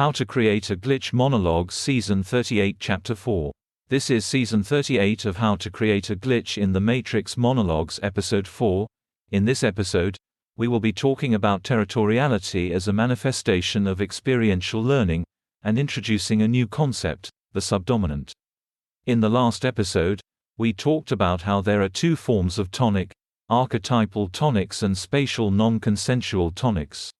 How to Create a Glitch Monologues Season 38 Chapter 4. This is Season 38 of How to Create a Glitch in the Matrix Monologues Episode 4. In this episode, we will be talking about territoriality as a manifestation of experiential learning, and introducing a new concept, the subdominant. In the last episode, we talked about how there are two forms of tonic, archetypal tonics and spatial non-consensual tonics.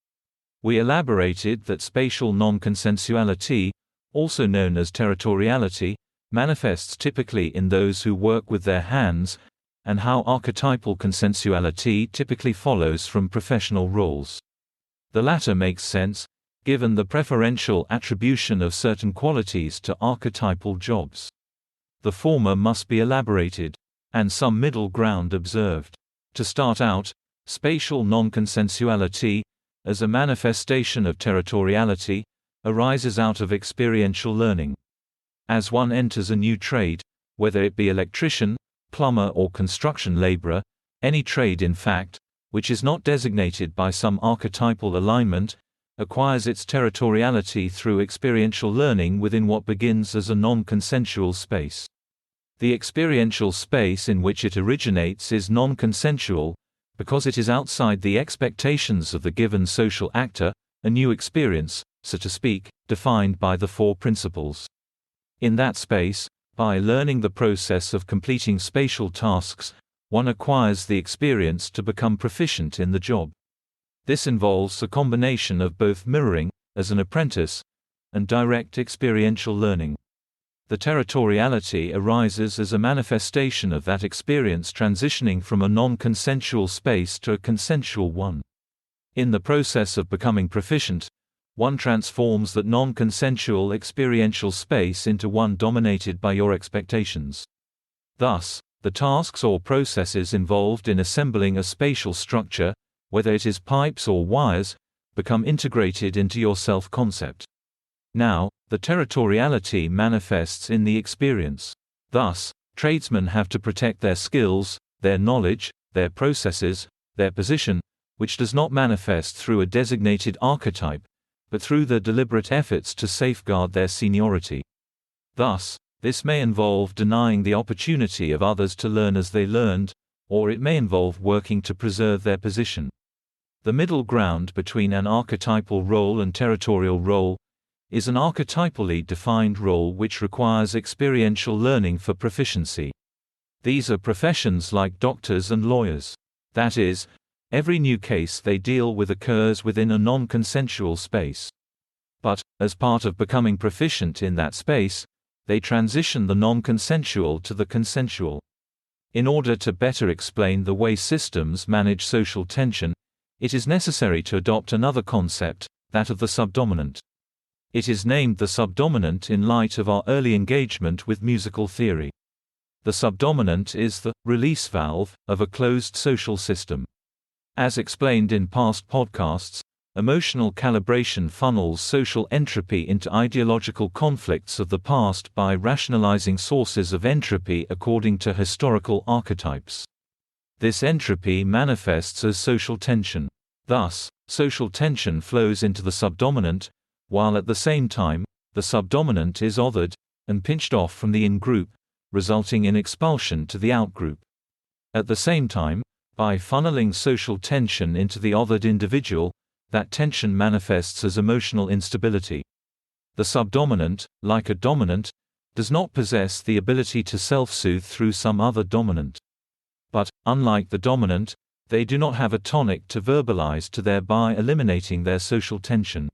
We elaborated that spatial non-consensuality, also known as territoriality, manifests typically in those who work with their hands, and how archetypal consensuality typically follows from professional roles. The latter makes sense, given the preferential attribution of certain qualities to archetypal jobs. The former must be elaborated, and some middle ground observed. To start out, spatial non-consensuality, as a manifestation of territoriality, arises out of experiential learning. As one enters a new trade, whether it be electrician, plumber or construction laborer, any trade in fact, which is not designated by some archetypal alignment, acquires its territoriality through experiential learning within what begins as a non-consensual space. The experiential space in which it originates is non-consensual, because it is outside the expectations of the given social actor, a new experience, so to speak, defined by the four principles. In that space, by learning the process of completing spatial tasks, one acquires the experience to become proficient in the job. This involves a combination of both mirroring, as an apprentice, and direct experiential learning. The territoriality arises as a manifestation of that experience transitioning from a non-consensual space to a consensual one. In the process of becoming proficient, one transforms that non-consensual experiential space into one dominated by your expectations. Thus, the tasks or processes involved in assembling a spatial structure, whether it is pipes or wires, become integrated into your self-concept. Now, the territoriality manifests in the experience. Thus, tradesmen have to protect their skills, their knowledge, their processes, their position, which does not manifest through a designated archetype, but through their deliberate efforts to safeguard their seniority. Thus, this may involve denying the opportunity of others to learn as they learned, or it may involve working to preserve their position. The middle ground between an archetypal role and territorial role is an archetypally defined role which requires experiential learning for proficiency. These are professions like doctors and lawyers. That is, every new case they deal with occurs within a non-consensual space. But, as part of becoming proficient in that space, they transition the non-consensual to the consensual. In order to better explain the way systems manage social tension, it is necessary to adopt another concept, that of the subdominant. It is named the subdominant in light of our early engagement with musical theory. The subdominant is the release valve of a closed social system. As explained in past podcasts, emotional calibration funnels social entropy into ideological conflicts of the past by rationalizing sources of entropy according to historical archetypes. This entropy manifests as social tension. Thus, social tension flows into the subdominant, while at the same time, the subdominant is othered and pinched off from the in-group, resulting in expulsion to the out-group. At the same time, by funneling social tension into the othered individual, that tension manifests as emotional instability. The subdominant, like a dominant, does not possess the ability to self-soothe through some other dominant. But, unlike the dominant, they do not have a tonic to verbalize to thereby eliminating their social tension.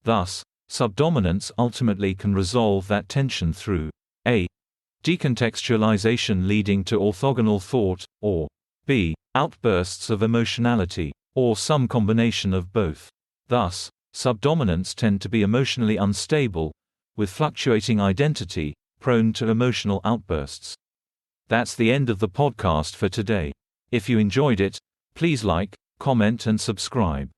Thus, subdominants ultimately can resolve that tension through a. decontextualization leading to orthogonal thought, or b. outbursts of emotionality, or some combination of both. Thus, subdominants tend to be emotionally unstable, with fluctuating identity, prone to emotional outbursts. That's the end of the podcast for today. If you enjoyed it, please like, comment and subscribe.